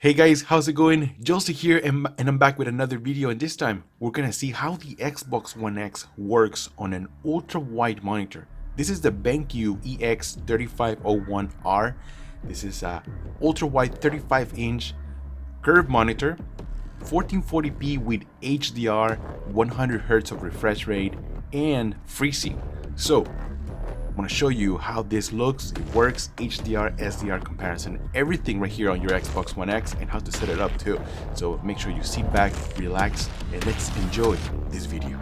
Hey guys, how's it going? Josie here and I'm back with another video, and this time we're gonna see how the Xbox One X works on an ultra-wide monitor. This is the BenQ EX3501R. This is a ultra-wide 35-inch curved monitor, 1440p with HDR, 100Hz of refresh rate, and Freesync. So I'm going to show you how this looks, it works, HDR, SDR comparison, everything right here on your Xbox One X, and how to set it up too. So make sure you sit back, relax, and let's enjoy this video.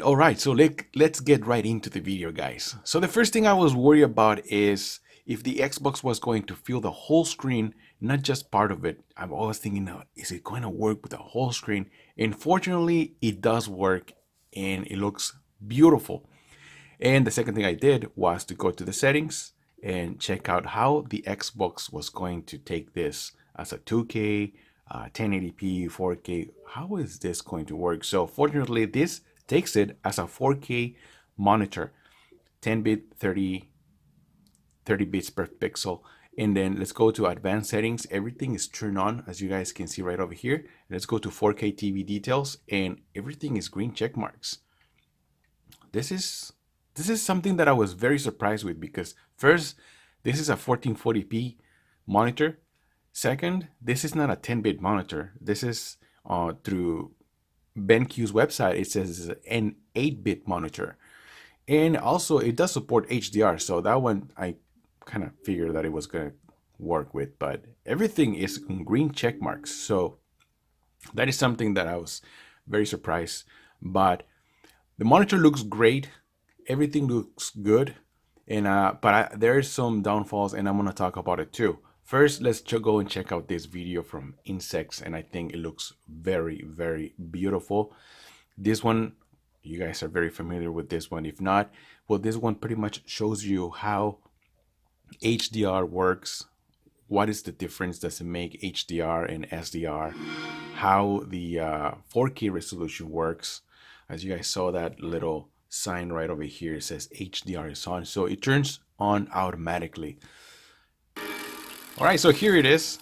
All right. So let's get right into the video, guys. So the first thing I was worried about is if the Xbox was going to fill the whole screen, not just part of it. I'm always thinking, is it going to work with the whole screen? And fortunately, it does work and it looks beautiful. And the second thing I did was to go to the settings and check out how the Xbox was going to take this as a 2K, 1080p, 4K. How is this going to work? So fortunately, this takes it as a 4K monitor, 10-bit, 30 bits per pixel. And then let's go to advanced settings. Everything is turned on, as you guys can see right over here. Let's go to 4K TV details, and everything is green check marks. This is something that I was very surprised with, because first, this is a 1440p monitor. Second, this is not a 10-bit monitor. This is through BenQ's website, it says an 8-bit monitor. And also it does support HDR, so that one I kind of figured that it was going to work with, but everything is in green check marks. So that is something that I was very surprised. But the monitor looks great, everything looks good, and there is some downfalls, and I'm going to talk about it too. First, let's go and check out this video from Insects, and I think it looks very, very beautiful. This one, you guys are very familiar with this one. If not, well, this one pretty much shows you how HDR works. What is the difference does it make HDR and SDR? How the 4K resolution works. As you guys saw, that little sign right over here, it says HDR is on, so it turns on automatically. All right, so here it is.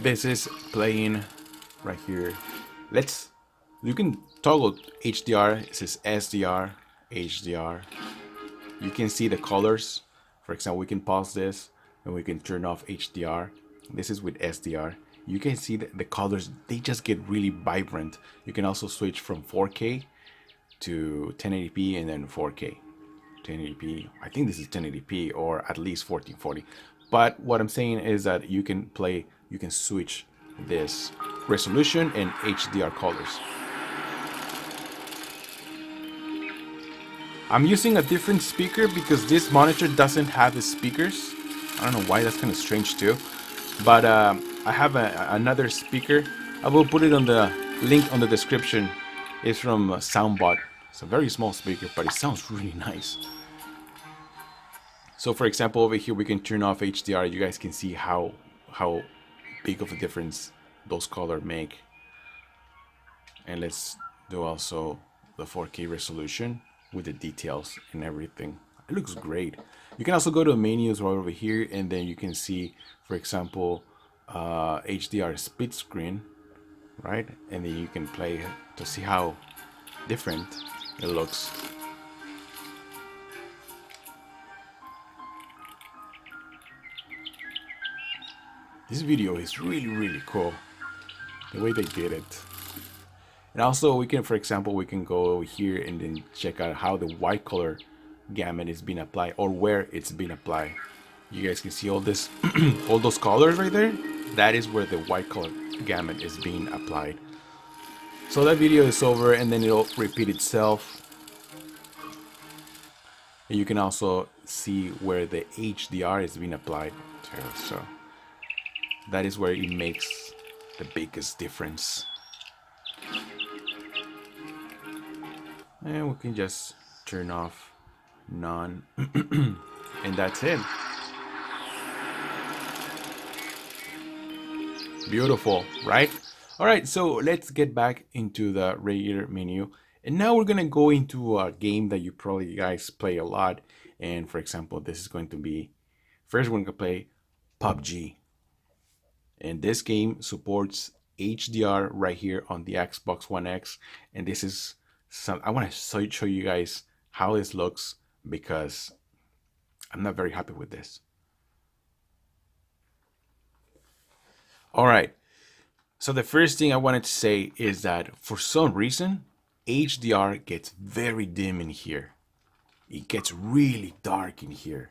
This is playing right here. You can toggle HDR. It says SDR, HDR. You can see the colors. For example, we can pause this and we can turn off HDR. This is with SDR. You can see the colors, they just get really vibrant. You can also switch from 4K to 1080p and then 4K. 1080p, I think this is 1080p or at least 1440. But what I'm saying is that you can switch this resolution and HDR colors. I'm using a different speaker because this monitor doesn't have the speakers. I don't know why, that's kind of strange too. But I have another speaker. I will put it on the link on the description. It's from Soundbar. It's a very small speaker, but it sounds really nice. So for example, over here, we can turn off HDR. You guys can see how big of a difference those colors make. And let's do also the 4K resolution with the details and everything. It looks great. You can also go to menus right over here, and then you can see, for example, HDR split screen, right? And then you can play to see how different it looks. This video is really cool, the way they did it. And also we can, for example, we can go over here and then check out how the white color gamut is being applied, or where it's being applied. You guys can see all this, all those colors right there. That is where the white color gamut is being applied. So that video is over, and then it'll repeat itself. And you can also see where the HDR is being applied to. So that is where it makes the biggest difference. And we can just turn off none. And that's it. Beautiful, right? All right, so let's get back into the regular menu. And now we're gonna go into a game that you probably guys play a lot. And for example, this is going to be, first we're gonna play PUBG. And this game supports HDR right here on the Xbox One X. And this is some, I wanna show you guys how this looks, because I'm not very happy with this. All right, so the first thing I wanted to say is that for some reason, HDR gets very dim in here. It gets really dark in here.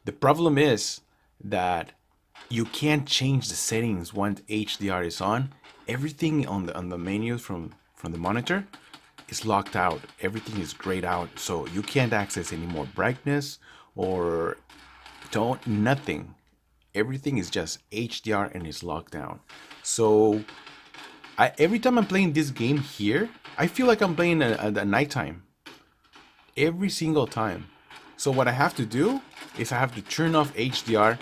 The problem is that you can't change the settings once HDR is on. Everything on the menus from the monitor is locked out. Everything is grayed out, so you can't access any more brightness or nothing. Everything is just HDR and is locked down. So every time I'm playing this game here, I feel like I'm playing at nighttime. Every single time. So what I have to do is I have to turn off HDR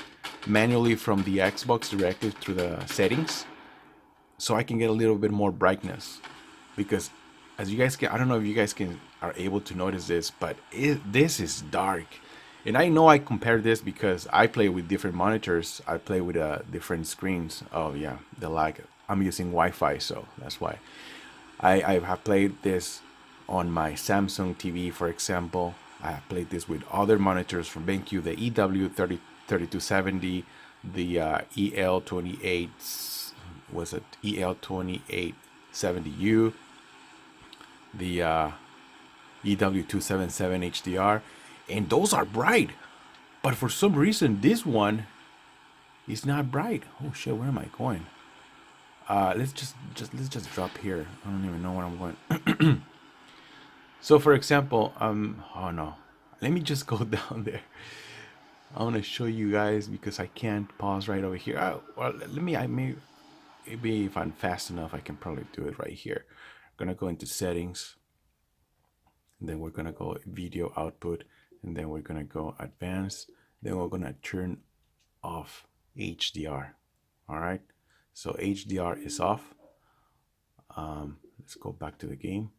manually from the Xbox directly through the settings, so I can get a little bit more brightness. Because as you guys can, I don't know if you guys are able to notice this, but this is dark. And I know I compare this because I play with different monitors. I play with different screens. Oh yeah, the lag. I'm using Wi-Fi, so that's why. I have played this on my Samsung TV, for example. I have played this with other monitors from BenQ, the EW3270, the EL28, was it EL2870U, the EW277HDR. And those are bright, but for some reason this one is not bright. Oh shit, where am I going? Let's just drop here. I don't even know where I'm going. So for example, oh no, let me just go down there. I want to show you guys because I can't pause right over here. Well, maybe if I'm fast enough, I can probably do it right here. I'm gonna go into settings, and then we're gonna go video output. And then we're gonna go advanced. Then we're gonna turn off HDR. All right. So HDR is off. Let's go back to the game.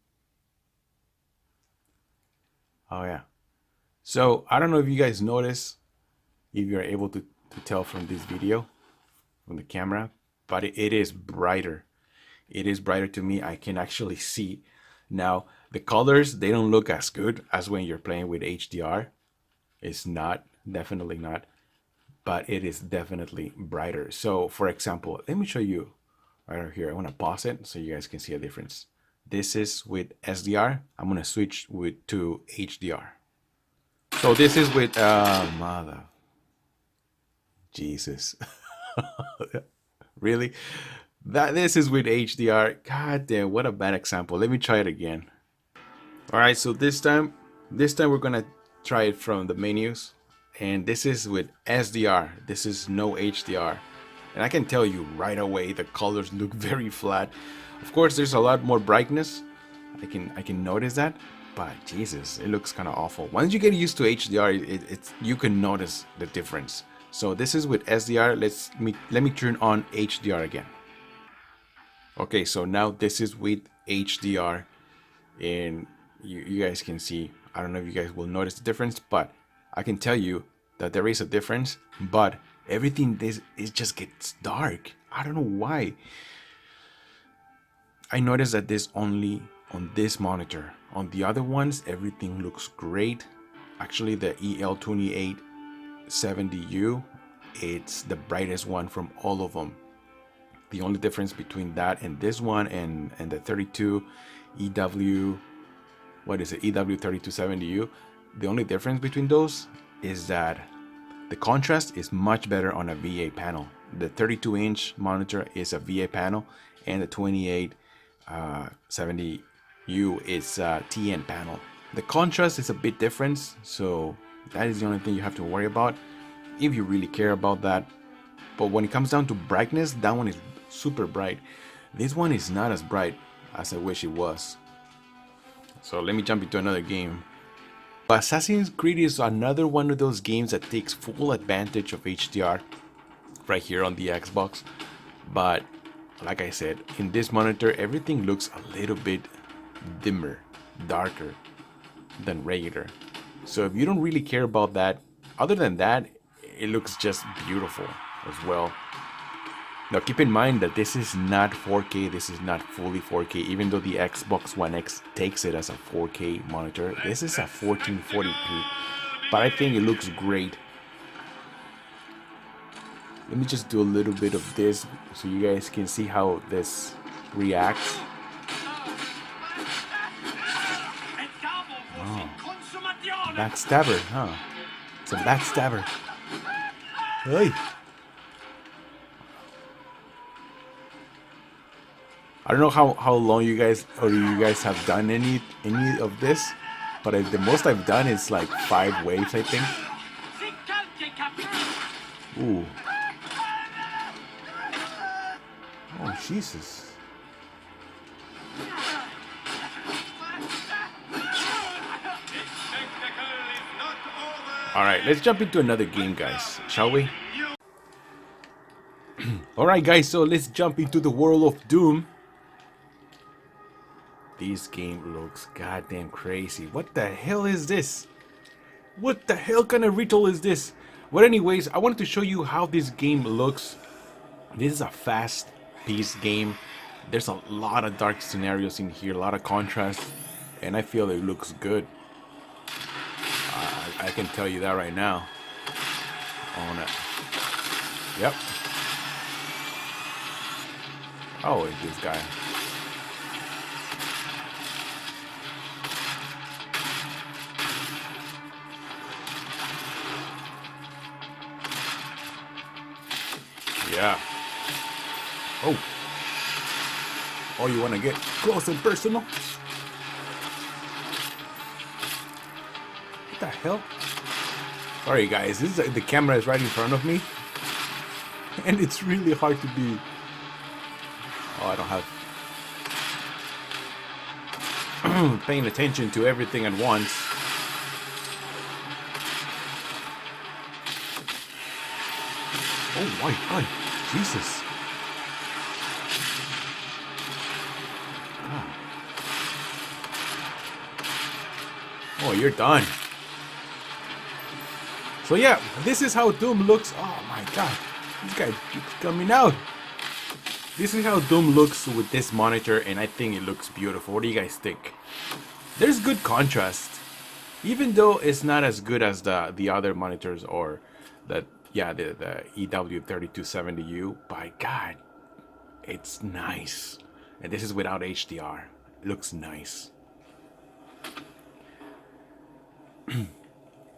Oh yeah. So I don't know if you guys notice, if you're able to tell from this video, from the camera, but it is brighter. It is brighter to me. I can actually see. Now, the colors, they don't look as good as when you're playing with HDR. It's not, definitely not, but it is definitely brighter. So, for example, let me show you right over here. I want to pause it so you guys can see a difference. This is with SDR. I'm going to switch to HDR. So this is with, mother, Jesus. Really? This is with HDR. God damn, what a bad example. Let me try it again. All right, so this time we're gonna try it from the menus, and this is with SDR. This is no HDR, and I can tell you right away the colors look very flat. Of course, there's a lot more brightness. I can notice that, but Jesus, it looks kind of awful. Once you get used to HDR, you can notice the difference. So this is with SDR. Let me turn on HDR again. Okay, so now this is with HDR, and you guys can see, I don't know if you guys will notice the difference, but I can tell you that there is a difference, but everything it just gets dark. I don't know why. I noticed that this only on this monitor. On the other ones, everything looks great. Actually, the EL2870U, it's the brightest one from all of them. The only difference between that and this one and the 32 EW3270U, the only difference between those is that the contrast is much better on a VA panel. The 32-inch monitor is a VA panel, and the 2870U is a TN panel. The contrast is a bit different, so that is the only thing you have to worry about if you really care about that. But when it comes down to brightness, that one is super bright. This one is not as bright as I wish it was. So let me jump into another game. Assassin's Creed is another one of those games that takes full advantage of HDR right here on the Xbox. But like I said, in this monitor, everything looks a little bit dimmer, darker than regular. So if you don't really care about that, other than that, it looks just beautiful as well. Now keep in mind that this is not 4K, this is not fully 4K, even though the Xbox One X takes it as a 4K monitor. This is a 1440p, but I think it looks great. Let me just do a little bit of this so you guys can see how this reacts. Oh. Backstabber, huh? It's a backstabber. Hey. I don't know how long you guys have done any of this, but the most I've done is like 5 waves, I think. Ooh. Oh, Jesus. Alright, let's jump into another game, guys, shall we? Alright, guys, so let's jump into the world of Doom. This game looks goddamn crazy. What the hell is this? What the hell kind of ritual is this? But anyways, I wanted to show you how this game looks. This is a fast-paced game. There's a lot of dark scenarios in here, a lot of contrast, and I feel it looks good. I can tell you that right now. Yep. Oh, it's this guy. Yeah. Oh. Oh, you want to get close and personal? What the hell? Sorry, guys. This is the camera is right in front of me, and it's really hard to be. Oh, I don't have paying attention to everything at once. Oh my God, Jesus. God. Oh, you're done. So yeah, this is how Doom looks. Oh my God, this guy keeps coming out. This is how Doom looks with this monitor, and I think it looks beautiful. What do you guys think? There's good contrast, even though it's not as good as the other monitors or the EW3270U. By God, it's nice. And this is without HDR. It looks nice.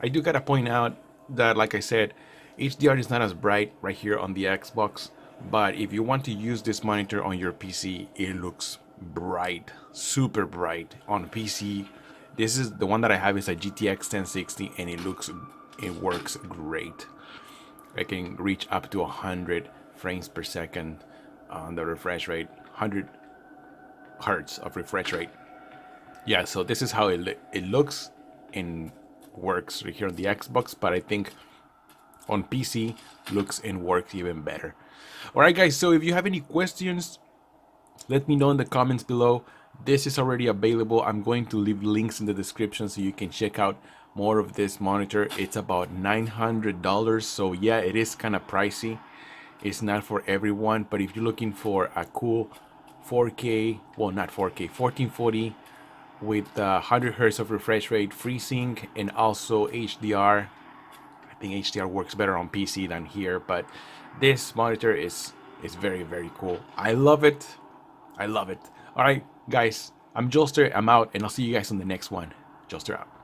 I do gotta point out that, like I said, HDR is not as bright right here on the Xbox. But if you want to use this monitor on your PC, it looks bright, super bright on PC. This is the one that I have is a GTX 1060, and it works great. I can reach up to 100 frames per second on the refresh rate, 100 hertz of refresh rate. Yeah, so this is how it looks and works right here on the Xbox, but I think on PC looks and works even better. Alright guys, so if you have any questions, let me know in the comments below. This is already available. I'm going to leave links in the description so you can check out more of this monitor. It's about $900, so yeah, it is kind of pricey. It's not for everyone, but if you're looking for a cool 4K, well, not 4K, 1440 with 100 hertz of refresh rate, FreeSync, and also HDR. I think HDR works better on PC than here, but this monitor is very, very cool. I love it. I love it. All right, guys, I'm Jolster. I'm out, and I'll see you guys on the next one. Jolster out.